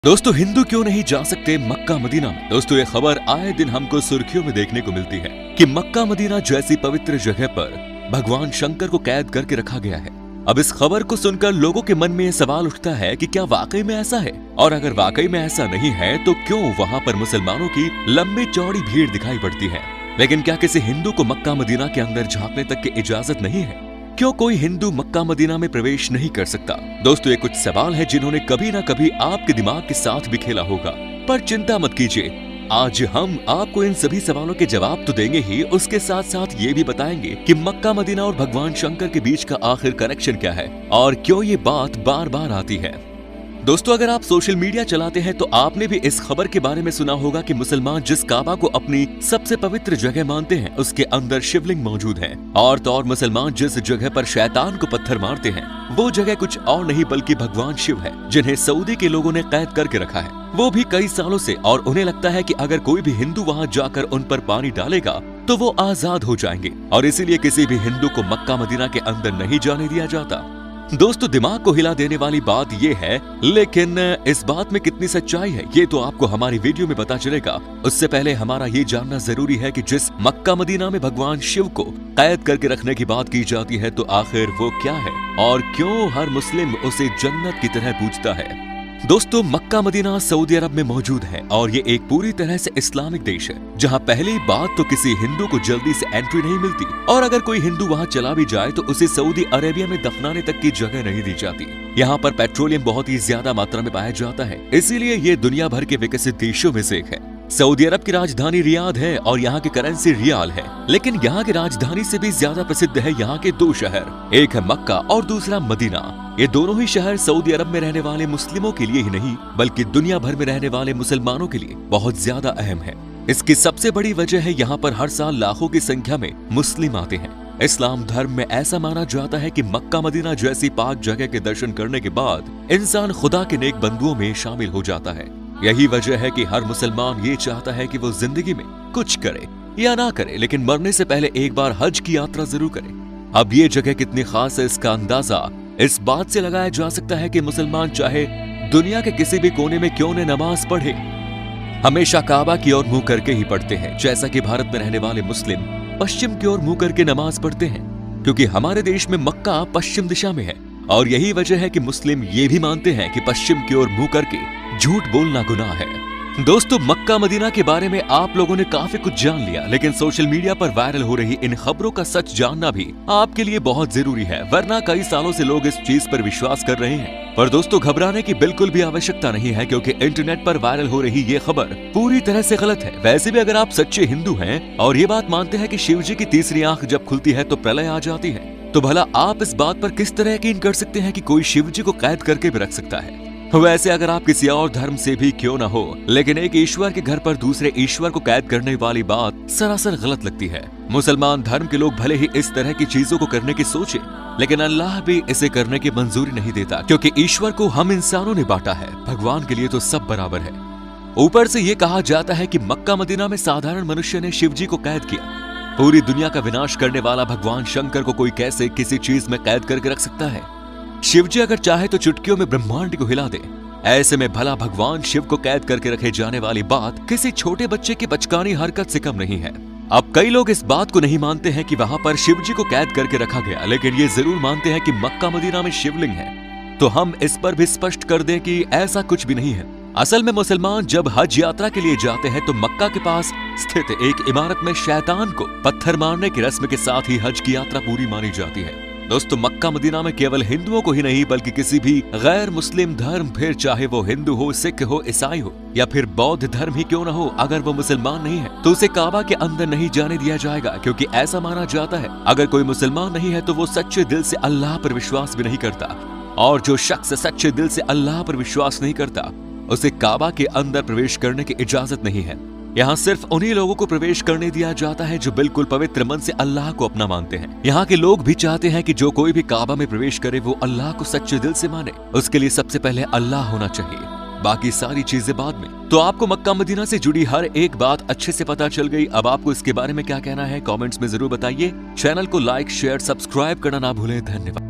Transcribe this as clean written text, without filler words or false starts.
दोस्तों हिंदू क्यों नहीं जा सकते मक्का मदीना में। दोस्तों ये खबर आए दिन हमको सुर्खियों में देखने को मिलती है कि मक्का मदीना जैसी पवित्र जगह पर भगवान शंकर को कैद करके रखा गया है। अब इस खबर को सुनकर लोगों के मन में ये सवाल उठता है कि क्या वाकई में ऐसा है, और अगर वाकई में ऐसा नहीं है तो क्यों वहाँ पर मुसलमानों की लंबी चौड़ी भीड़ दिखाई पड़ती है। लेकिन क्या किसी हिंदू को मक्का मदीना के अंदर झांकने तक की इजाजत नहीं है? क्यों कोई हिंदू मक्का मदीना में प्रवेश नहीं कर सकता? दोस्तों ये कुछ सवाल है जिन्होंने कभी ना कभी आपके दिमाग के साथ भी खेला होगा, पर चिंता मत कीजिए, आज हम आपको इन सभी सवालों के जवाब तो देंगे ही, उसके साथ साथ ये भी बताएंगे कि मक्का मदीना और भगवान शंकर के बीच का आखिर कनेक्शन क्या है और क्यों ये बात बार बार आती है। दोस्तों अगर आप सोशल मीडिया चलाते हैं तो आपने भी इस खबर के बारे में सुना होगा कि मुसलमान जिस काबा को अपनी सबसे पवित्र जगह मानते हैं उसके अंदर शिवलिंग मौजूद है, और मुसलमान जिस जगह पर शैतान को पत्थर मारते हैं वो जगह कुछ और नहीं बल्कि भगवान शिव है, जिन्हें सऊदी के लोगों ने कैद करके रखा है, वो भी कई सालों से। और उन्हें लगता है कि अगर कोई भी हिंदू वहाँ जाकर उन पर पानी डालेगा तो वो आजाद हो जाएंगे, और इसीलिए किसी भी हिंदू को मक्का मदीना के अंदर नहीं जाने दिया जाता। दोस्तों दिमाग को हिला देने वाली बात ये है, लेकिन इस बात में कितनी सच्चाई है ये तो आपको हमारी वीडियो में पता चलेगा। उससे पहले हमारा ये जानना जरूरी है कि जिस मक्का मदीना में भगवान शिव को कैद करके रखने की बात की जाती है तो आखिर वो क्या है और क्यों हर मुस्लिम उसे जन्नत की तरह पूजता है। दोस्तों मक्का मदीना सऊदी अरब में मौजूद है और ये एक पूरी तरह से इस्लामिक देश है, जहाँ पहली बात तो किसी हिंदू को जल्दी से एंट्री नहीं मिलती, और अगर कोई हिंदू वहाँ चला भी जाए तो उसे सऊदी अरेबिया में दफनाने तक की जगह नहीं दी जाती। यहाँ पर पेट्रोलियम बहुत ही ज्यादा मात्रा में पाया जाता है, इसीलिए ये दुनिया भर के विकसित देशों में से एक है। सऊदी अरब की राजधानी रियाद है और यहाँ की करेंसी रियाल है, लेकिन यहाँ की राजधानी से भी ज्यादा प्रसिद्ध है यहाँ के दो शहर, एक है मक्का और दूसरा मदीना। ये दोनों ही शहर सऊदी अरब में रहने वाले मुस्लिमों के लिए ही नहीं बल्कि दुनिया भर में रहने वाले मुसलमानों के लिए बहुत ज्यादा अहम है। इसकी सबसे बड़ी वजह है यहाँ पर हर साल लाखों की संख्या में मुस्लिम आते हैं। इस्लाम धर्म में ऐसा माना जाता है कि मक्का मदीना जैसी पाक जगह के दर्शन करने के बाद इंसान खुदा के नेक बंदुओं में शामिल हो जाता है। यही वजह है कि हर मुसलमान ये चाहता है कि वो जिंदगी में कुछ करे या ना करे, लेकिन मरने से पहले एक बार हज की यात्रा जरूर करे। अब ये जगह कितनी खास है इसका अंदाजा इस बात से लगाया जा सकता है कि मुसलमान चाहे दुनिया के किसी भी कोने में क्यों न नमाज पढ़े, हमेशा काबा की ओर मुंह करके ही पढ़ते हैं, जैसा कि भारत में रहने वाले मुस्लिम पश्चिम की ओर मुंह करके नमाज पढ़ते हैं, क्योंकि हमारे देश में मक्का पश्चिम दिशा में है। और यही वजह है कि मुस्लिम ये भी मानते हैं कि पश्चिम की ओर मुंह करके झूठ बोलना गुनाह है। दोस्तों मक्का मदीना के बारे में आप लोगों ने काफी कुछ जान लिया, लेकिन सोशल मीडिया पर वायरल हो रही इन खबरों का सच जानना भी आपके लिए बहुत जरूरी है, वरना कई सालों से लोग इस चीज पर विश्वास कर रहे हैं। पर दोस्तों घबराने की बिल्कुल भी आवश्यकता नहीं है, क्योंकि इंटरनेट पर वायरल हो रही ये खबर पूरी तरह से गलत है। वैसे भी अगर आप सच्चे हिंदू हैं और ये बात मानते हैं कि शिव जी की तीसरी आंख जब खुलती है तो प्रलय आ जाती है, तो भला आप इस बात पर किस तरह यकीन कर सकते हैं कि कोई शिव जी को कैद करके भी रख सकता है। वैसे अगर आप किसी और धर्म से भी क्यों न हो, लेकिन एक ईश्वर के घर पर दूसरे ईश्वर को कैद करने वाली बात सरासर गलत लगती है। मुसलमान धर्म के लोग भले ही इस तरह की चीजों को करने की सोचे, लेकिन अल्लाह भी इसे करने की मंजूरी नहीं देता, क्योंकि ईश्वर को हम इंसानों ने बांटा है, भगवान के लिए तो सब बराबर है। ऊपर से ये कहा जाता है कि मक्का मदीना में साधारण मनुष्य ने शिव जी को कैद किया। पूरी दुनिया का विनाश करने वाला भगवान शंकर को कोई कैसे किसी चीज में कैद करके रख सकता है? शिव जी अगर चाहे तो चुटकियों में ब्रह्मांड को हिला दे। ऐसे में भला भगवान शिव को कैद करके रखे जाने वाली बात किसी छोटे बच्चे की बचकानी हरकत से कम नहीं है। अब कई लोग इस बात को नहीं मानते हैं कि वहाँ पर शिव जी को कैद करके रखा गया, लेकिन ये जरूर मानते हैं कि मक्का मदीना में शिवलिंग है। तो हम इस पर भी स्पष्ट कर दें कि ऐसा कुछ भी नहीं है। असल में मुसलमान जब हज यात्रा के लिए जाते हैं तो मक्का के पास स्थित एक इमारत में शैतान को पत्थर मारने की रस्म के साथ ही हज की यात्रा पूरी मानी जाती है। दोस्तों मक्का मदीना में केवल हिंदुओं को ही नहीं बल्कि किसी भी गैर मुस्लिम धर्म, फिर चाहे वो हिंदू हो, सिख हो, ईसाई हो या फिर बौद्ध धर्म ही क्यों न हो, अगर वो मुसलमान नहीं है तो उसे काबा के अंदर नहीं जाने दिया जाएगा, क्योंकि ऐसा माना जाता है अगर कोई मुसलमान नहीं है तो वो सच्चे दिल से अल्लाह पर विश्वास भी नहीं करता, और जो शख्स सच्चे दिल से अल्लाह पर विश्वास नहीं करता उसे काबा के अंदर प्रवेश करने की इजाजत नहीं है। यहाँ सिर्फ उन्हीं लोगों को प्रवेश करने दिया जाता है जो बिल्कुल पवित्र मन से अल्लाह को अपना मानते हैं। यहाँ के लोग भी चाहते हैं कि जो कोई भी काबा में प्रवेश करे वो अल्लाह को सच्चे दिल से माने। उसके लिए सबसे पहले अल्लाह होना चाहिए, बाकी सारी चीजें बाद में। तो आपको मक्का मदीना से जुड़ी हर एक बात अच्छे से पता चल गई। अब आपको इसके बारे में क्या कहना है कमेंट्स में जरूर बताइए। चैनल को लाइक, शेयर, सब्सक्राइब करना ना भूलें। धन्यवाद।